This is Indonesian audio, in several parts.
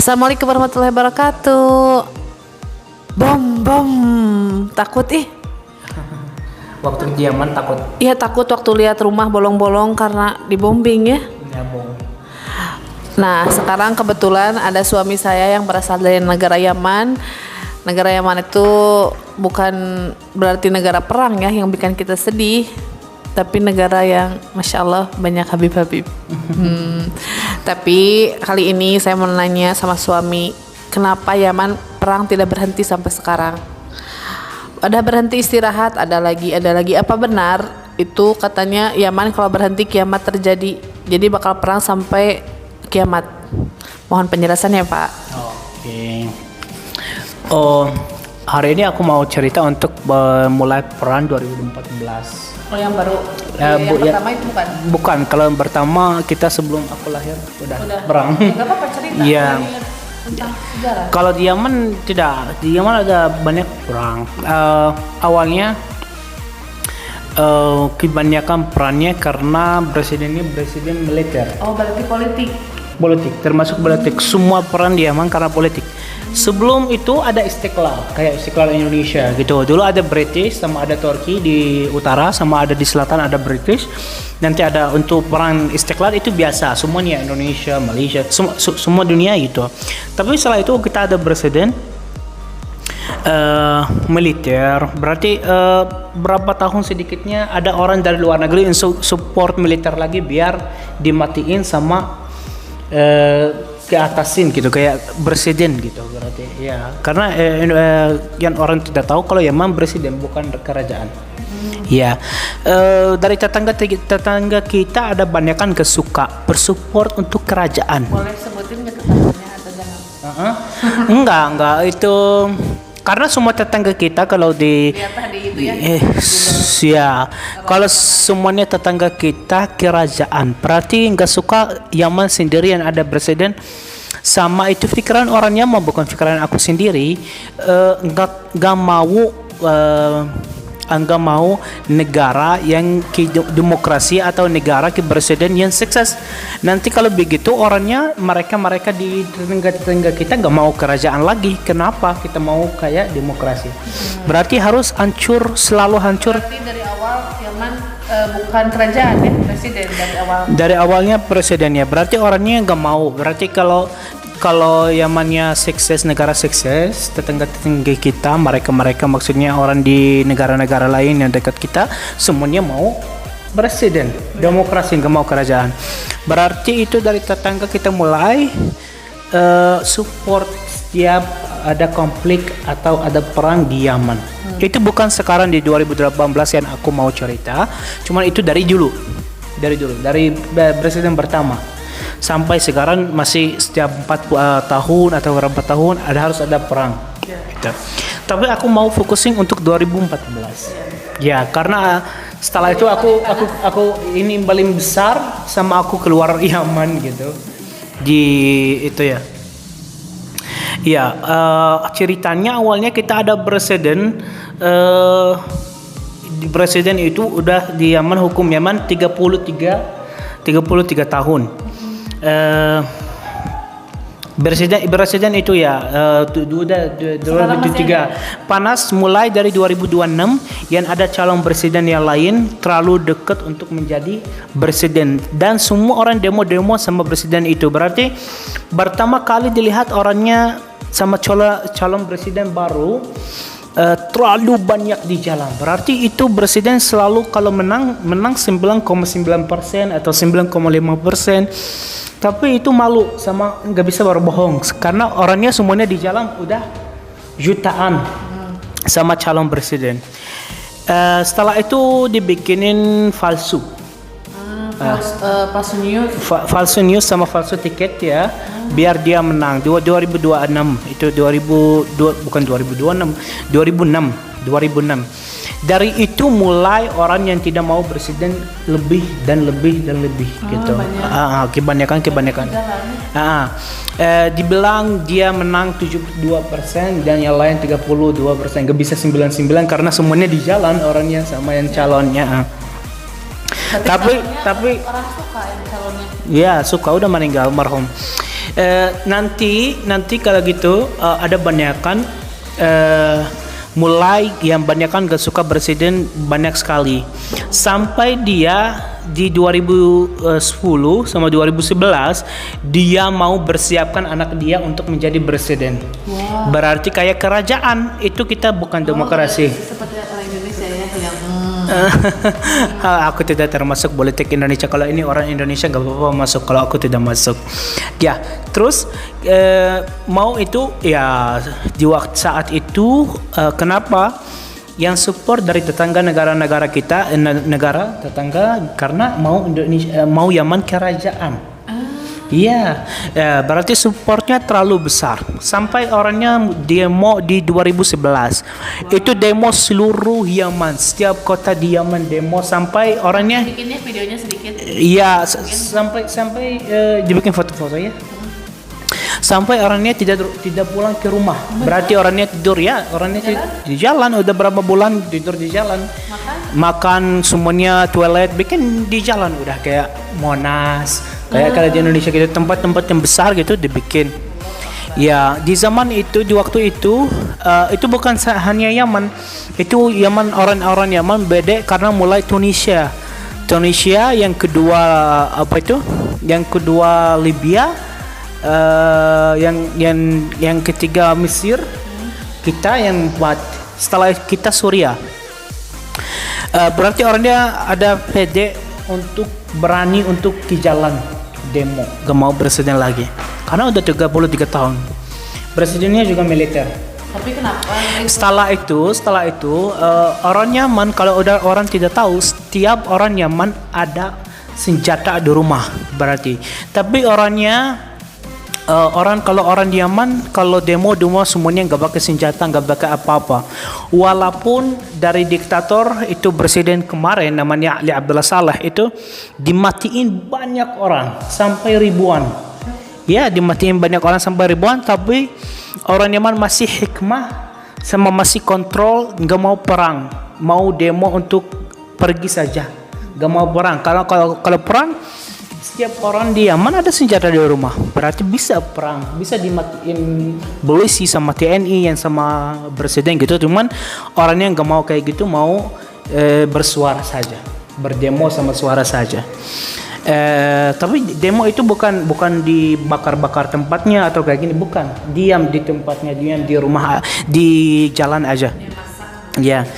Assalamualaikum warahmatullahi wabarakatuh. Bom bom, takut Waktu di Yaman takut. Iya takut waktu lihat rumah bolong-bolong karena dibombing ya. Ya, bom. Nah sekarang kebetulan ada suami saya yang berasal dari negara Yaman. Negara Yaman itu bukan berarti negara perang ya yang bikin kita sedih, tapi negara yang masya Allah banyak Habib-Habib. Tapi kali ini saya mau nanya sama suami, kenapa Yaman perang tidak berhenti sampai sekarang? Ada berhenti istirahat, ada lagi. Apa benar itu katanya Yaman kalau berhenti kiamat terjadi? Jadi bakal perang sampai kiamat. Mohon penjelasannya Pak. Oke. Hari ini aku mau cerita untuk mulai perang 2014. Oh yang baru? Pertama itu bukan? Bukan, kalau yang pertama kita sebelum aku lahir udah perang. Gak apa-apa cerita. Iya. Tentang sejarah. Kalau di Yaman tidak, di Yaman ada banyak perang. Awalnya kebanyakan perannya karena presidennya presiden militer. Oh berarti politik. Politik, termasuk politik. Semua peran di Yaman karena politik. Sebelum itu ada Istiqlal, kayak Istiqlal Indonesia gitu. Dulu ada British sama ada Turki di utara, sama ada di selatan ada British. Nanti ada untuk perang Istiqlal itu biasa, semuanya Indonesia, Malaysia, semua dunia gitu. Tapi setelah itu kita ada presiden militer. Berarti berapa tahun sedikitnya ada orang dari luar negeri yang support militer lagi biar dimatiin sama ke atasin gitu kayak presiden gitu berarti ya karena yang orang tidak tahu kalau Yaman presiden bukan kerajaan. Ya dari tetangga kita ada banyakan kesuka bersupport untuk kerajaan. Boleh sebutin ke tetangganya atau jangan? Enggak itu karena semua tetangga kita kalau di ya kalau semuanya tetangga kita kerajaan berarti nggak suka Yaman sendiri yang ada presiden sama itu pikiran orangnya mau bukan pikiran aku sendiri nggak mau negara yang demokrasi atau negara presiden yang sukses. Nanti kalau begitu orangnya mereka di tetangga kita nggak mau kerajaan lagi. Kenapa kita mau kayak demokrasi? Berarti harus hancur, selalu hancur. Berarti dari awal Yaman bukan kerajaan ya, presiden dari awal. Dari awalnya presidennya. Berarti orangnya nggak mau. Berarti kalau Yamannya sukses, negara sukses, tetangga kita, mereka maksudnya orang di negara-negara lain yang dekat kita, semuanya mau presiden, demokrasi, nggak mau kerajaan. Berarti itu dari tetangga kita mulai support setiap ada konflik atau ada perang di Yaman. Itu bukan sekarang di 2018 yang aku mau cerita, cuman itu dari dulu, dari presiden pertama. Sampai sekarang masih setiap 4 tahun atau berapa tahun harus ada perang. Gitu. Tapi aku mau focusing untuk 2014. Ya, karena setelah itu aku ini paling besar sama aku keluar Yaman gitu. Di itu ya. Ya, ceritanya awalnya kita ada presiden presiden itu udah di Yaman hukum Yaman 33 tahun. Presiden itu ya udah 2003 panas mulai dari 2026 yang ada calon presiden yang lain terlalu dekat untuk menjadi presiden dan semua orang demo sama presiden itu berarti pertama kali dilihat orangnya sama calon presiden baru terlalu banyak di jalan. Berarti itu presiden selalu kalau menang 9,9% atau 9,5%. Tapi itu malu sama nggak bisa berbohong karena orangnya semuanya di jalan udah jutaan sama calon presiden. Setelah itu dibikinin palsu. Falsu news sama falsu tiket ya biar dia menang 2026 itu 2006 dari itu mulai orang yang tidak mau presiden lebih gitu kebanyakan dibilang dia menang 72% dan yang lain 32%, gak bisa 99 karena semuanya di jalan orangnya sama yang calonnya. Tapi orang suka yang calonnya. Ya suka udah meninggal marhum. Nanti kalau gitu ada banyak kan mulai yang banyak kan gak suka presiden banyak sekali sampai dia di 2010 sama 2011 dia mau bersiapkan anak dia untuk menjadi presiden. Berarti kayak kerajaan itu kita bukan demokrasi. Seperti orang Indonesia ya yang Aku tidak termasuk politik Indonesia. Kalau ini orang Indonesia gak apa-apa masuk. Kalau aku tidak masuk. Ya, terus mau itu ya di waktu saat itu kenapa yang support dari tetangga negara-negara kita negara tetangga karena mau Indonesia mau Yaman kerajaan. Iya, berarti supportnya terlalu besar. Sampai orangnya demo di 2011. Itu demo seluruh Yaman, setiap kota di Yaman demo sampai orangnya. bikinnya videonya sedikit. Iya, sampai dibikin foto-foto ya. Sampai orangnya tidak pulang ke rumah. Berarti orangnya tidur ya, orangnya di jalan udah berapa bulan tidur di jalan. Makan semuanya toilet bikin di jalan udah kayak Monas. Kayak kalau di Indonesia gitu tempat-tempat yang besar gitu dibikin. Ya, di zaman itu di waktu itu bukan hanya Yaman. Itu Yaman orang-orang Yaman beda karena mulai Tunisia. Tunisia yang kedua apa itu? Yang kedua Libya. Yang ketiga Mesir, kita yang buat setelah kita Suriah. Berarti orangnya ada pede untuk berani untuk ke jalan demo, gak mau presiden lagi karena udah 33 tahun presidennya juga militer. Tapi kenapa? Setelah itu orang Yaman, kalau udah orang tidak tahu, setiap orang Yaman ada senjata di rumah berarti. Tapi kalau orang di Yaman kalau demo semuanya nggak pakai senjata, nggak pakai apa-apa. Walaupun dari diktator itu presiden kemarin namanya Ali Abdullah Saleh itu dimatiin banyak orang sampai ribuan. Ya, dimatiin banyak orang sampai ribuan, tapi orang Yaman masih hikmah sama masih kontrol, nggak mau perang, mau demo untuk pergi saja, nggak mau perang. Kalau perang setiap orang di Yaman ada senjata di rumah, berarti bisa perang, bisa dimatiin polisi sama TNI yang sama presiden gitu. Cuman orangnya nggak mau kayak gitu, mau bersuara saja, berdemo sama suara saja. Tapi demo itu bukan dibakar-bakar tempatnya atau kayak gini, bukan. Diam di tempatnya, diam di rumah, di jalan aja. Ya,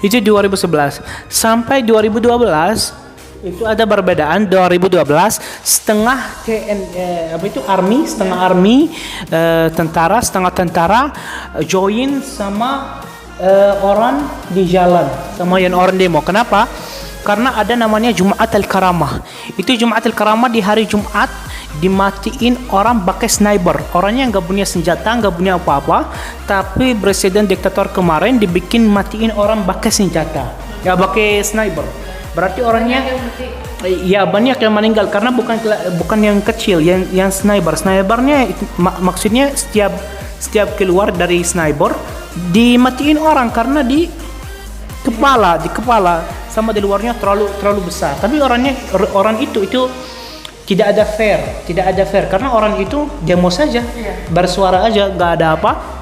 itu 2011 sampai 2012. Itu ada perbedaan. 2012 setengah army tentara, setengah tentara join sama orang di jalan, sama yang orang demo. Kenapa? Karena ada namanya Jumat Al-Karamah. Itu Jumat Al-Karamah di hari Jumat dimatiin orang pakai sniper. Orangnya nggak punya senjata, nggak punya apa-apa, tapi presiden diktator kemarin dibikin matiin orang pakai senjata, ya pakai sniper. Berarti orangnya ya banyak yang meninggal karena bukan yang kecil, yang snipernya maksudnya setiap keluar dari sniper dimatiin orang karena di kepala sama di luarnya terlalu besar. Tapi orang itu tidak ada fair karena orang itu demo saja, bersuara aja, nggak ada apa.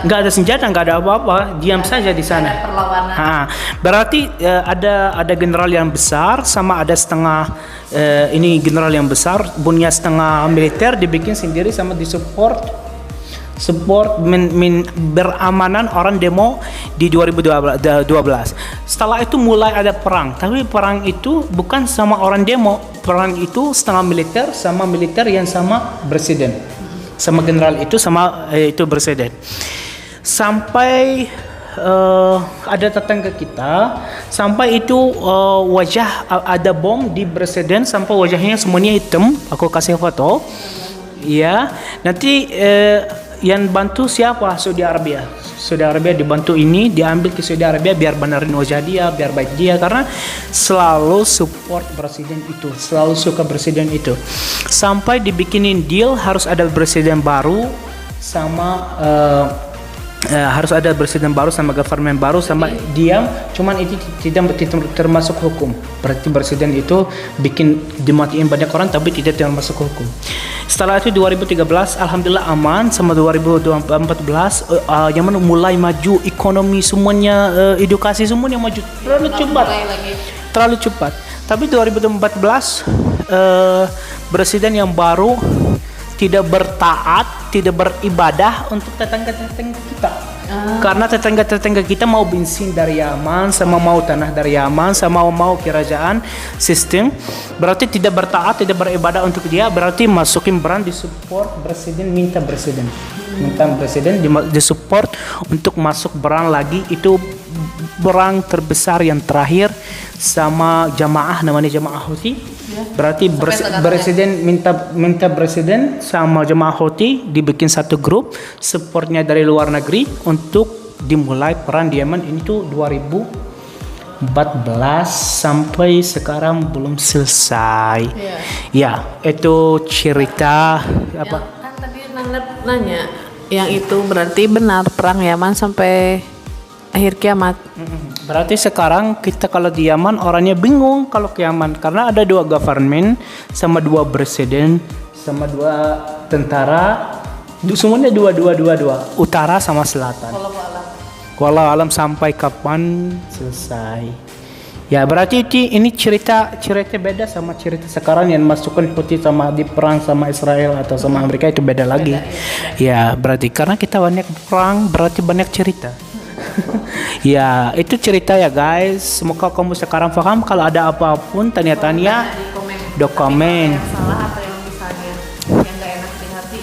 Nggak ada senjata, nggak ada apa-apa, diam saja di sana. Ada perlawanan. Berarti ada general yang besar sama ada setengah ini general yang besar punya setengah militer dibikin sendiri sama disupport beramanan orang demo di 2012. Setelah itu mulai ada perang, tapi perang itu bukan sama orang demo, perang itu setengah militer sama militer yang sama presiden. Sama general itu sama itu presiden. Sampai ada tetangga kita sampai itu wajah ada bom di presiden sampai wajahnya semuanya hitam. Aku kasih foto. Ya, nanti yang bantu siapa? Saudi Arabia dibantu ini, diambil ke Saudi Arabia biar benerin wajah dia, biar baik dia, karena selalu support presiden itu, selalu suka presiden itu. Sampai dibikinin deal harus ada presiden baru sama harus ada presiden baru sama government baru sama diam, cuman itu tidak termasuk hukum. Berarti presiden itu bikin dimatiin banyak orang tapi tidak termasuk hukum. Setelah itu 2013 alhamdulillah aman, sama 2014 Yaman mulai maju, ekonomi semuanya, edukasi semuanya maju terlalu cepat. Terlalu cepat. Tapi 2014 presiden yang baru tidak bertaat, tidak beribadah untuk tetangga-tetangga kita. Karena tetangga-tetangga kita mau bensin dari Yaman, sama mau tanah dari Yaman, sama mau kerajaan sistem. Berarti tidak bertaat, tidak beribadah untuk dia. Berarti masukin brand di support presiden, minta presiden di support untuk masuk brand lagi. Itu brand terbesar yang terakhir sama jamaah, namanya jamaah Houthi. Berarti presiden minta presiden sama jemaah Houthi dibikin satu grup, supportnya dari luar negeri untuk dimulai perang di Yaman. Ini tuh 2014 sampai sekarang belum selesai. Ya, itu cerita apa? Kan tadi nanya, yang itu berarti benar perang Yaman sampai akhir kiamat. Berarti sekarang kita kalau di Yaman orangnya bingung kalau ke Yaman karena ada 2 government sama 2 presiden sama 2 tentara, semuanya dua utara sama selatan. Walau alam sampai kapan selesai. Ya berarti ini cerita beda sama cerita sekarang yang masukkan Houthi sama di perang sama Israel atau sama Amerika, itu beda lagi. Ya berarti karena kita banyak perang berarti banyak cerita. Ya itu cerita ya guys, semoga kamu sekarang paham. Kalau ada apapun tanya-tanya Di komen. Yang salah atau yang misalnya yang nggak enak di hati,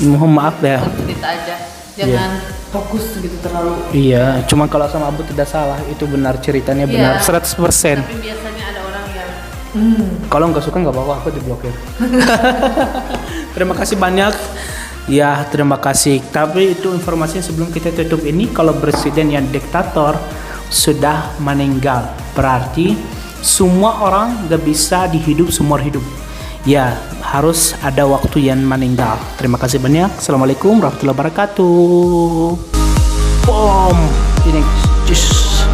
Mohon maaf ya. cerita aja, jangan fokus gitu terlalu. Iya, cuma kalau sama Abu tidak salah, itu benar ceritanya benar 100%. Tapi biasanya ada orang yang Kalau nggak suka nggak apa-apa, aku diblokir. Terima kasih banyak. Ya, terima kasih. Tapi itu informasi sebelum kita tutup ini, kalau presiden yang diktator sudah meninggal, berarti semua orang nggak bisa dihidup seumur hidup. Ya, harus ada waktu yang meninggal. Terima kasih banyak. Assalamualaikum warahmatullahi wabarakatuh. Boom. Ini, just.